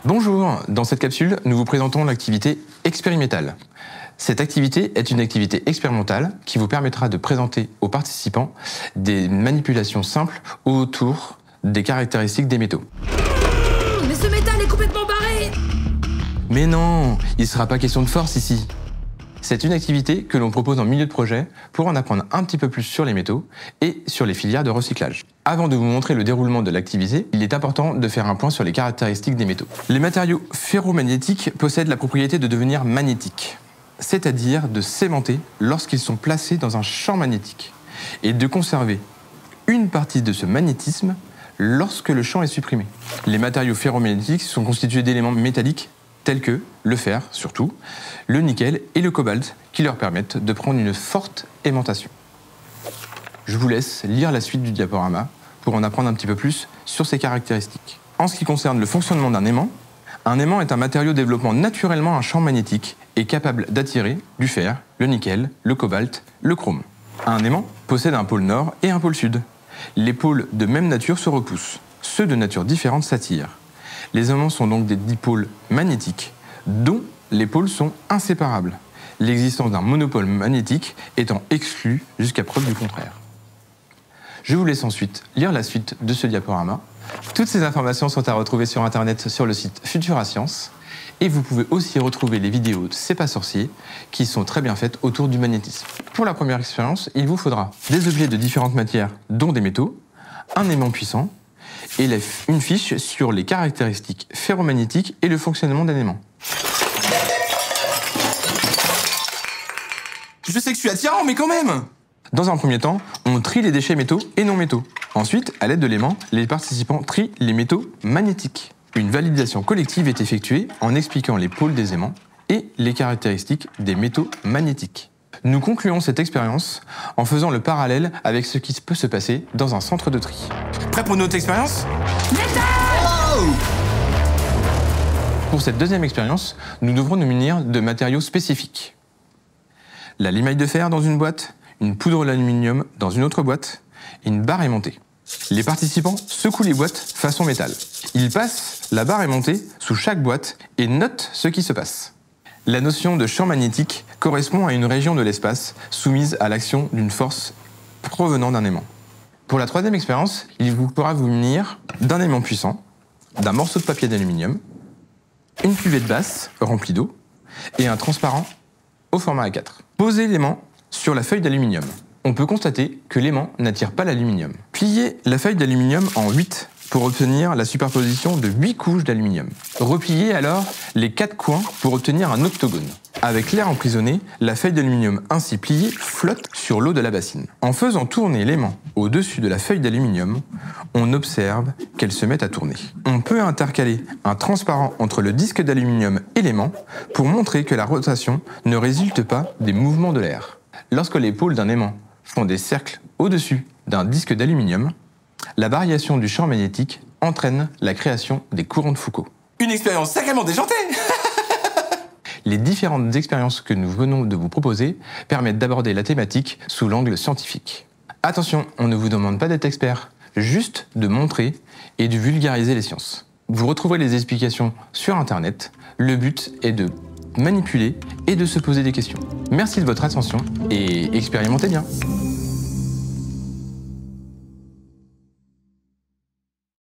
Bonjour, dans cette capsule, nous vous présentons l'activité expérimentale. Cette activité est une activité expérimentale qui vous permettra de présenter aux participants des manipulations simples autour des caractéristiques des métaux. Mais ce métal est complètement barré! Mais non, il ne sera pas question de force ici. C'est une activité que l'on propose en milieu de projet pour en apprendre un petit peu plus sur les métaux et sur les filières de recyclage. Avant de vous montrer le déroulement de l'activité, il est important de faire un point sur les caractéristiques des métaux. Les matériaux ferromagnétiques possèdent la propriété de devenir magnétiques, c'est-à-dire de s'aimanter lorsqu'ils sont placés dans un champ magnétique et de conserver une partie de ce magnétisme lorsque le champ est supprimé. Les matériaux ferromagnétiques sont constitués d'éléments métalliques tels que le fer, surtout, le nickel et le cobalt, qui leur permettent de prendre une forte aimantation. Je vous laisse lire la suite du diaporama pour en apprendre un petit peu plus sur ces caractéristiques. En ce qui concerne le fonctionnement d'un aimant est un matériau développant naturellement un champ magnétique et capable d'attirer du fer, le nickel, le cobalt, le chrome. Un aimant possède un pôle nord et un pôle sud. Les pôles de même nature se repoussent, ceux de nature différente s'attirent. Les aimants sont donc des dipôles magnétiques, dont les pôles sont inséparables, l'existence d'un monopôle magnétique étant exclue jusqu'à preuve du contraire. Je vous laisse ensuite lire la suite de ce diaporama. Toutes ces informations sont à retrouver sur Internet sur le site Futura Science, et vous pouvez aussi retrouver les vidéos de C'est pas sorcier qui sont très bien faites autour du magnétisme. Pour la première expérience, il vous faudra des objets de différentes matières, dont des métaux, un aimant puissant, et une fiche sur les caractéristiques ferromagnétiques et le fonctionnement d'un aimant. Je sais que je suis attirant, mais quand même! Dans un premier temps, on trie les déchets métaux et non métaux. Ensuite, à l'aide de l'aimant, les participants trient les métaux magnétiques. Une validation collective est effectuée en expliquant les pôles des aimants et les caractéristiques des métaux magnétiques. Nous concluons cette expérience en faisant le parallèle avec ce qui peut se passer dans un centre de tri. Prêt pour une autre expérience? Pour cette deuxième expérience, nous devrons nous munir de matériaux spécifiques. La limaille de fer dans une boîte, une poudre d'aluminium dans une autre boîte et une barre aimantée. Les participants secouent les boîtes façon métal. Ils passent la barre aimantée sous chaque boîte et notent ce qui se passe. La notion de champ magnétique correspond à une région de l'espace soumise à l'action d'une force provenant d'un aimant. Pour la troisième expérience, il vous pourra vous munir d'un aimant puissant, d'un morceau de papier d'aluminium, une cuvette basse remplie d'eau et un transparent au format A4. Posez l'aimant sur la feuille d'aluminium. On peut constater que l'aimant n'attire pas l'aluminium. Pliez la feuille d'aluminium en 8 pour obtenir la superposition de 8 couches d'aluminium. Repliez alors les 4 coins pour obtenir un octogone. Avec l'air emprisonné, la feuille d'aluminium ainsi pliée flotte sur l'eau de la bassine. En faisant tourner l'aimant au-dessus de la feuille d'aluminium, on observe qu'elle se met à tourner. On peut intercaler un transparent entre le disque d'aluminium et l'aimant pour montrer que la rotation ne résulte pas des mouvements de l'air. Lorsque les pôles d'un aimant font des cercles au-dessus d'un disque d'aluminium, la variation du champ magnétique entraîne la création des courants de Foucault. Une expérience sacrément déjantée! Les différentes expériences que nous venons de vous proposer permettent d'aborder la thématique sous l'angle scientifique. Attention, on ne vous demande pas d'être expert, juste de montrer et de vulgariser les sciences. Vous retrouverez les explications sur Internet. Le but est de manipuler et de se poser des questions. Merci de votre attention et expérimentez bien.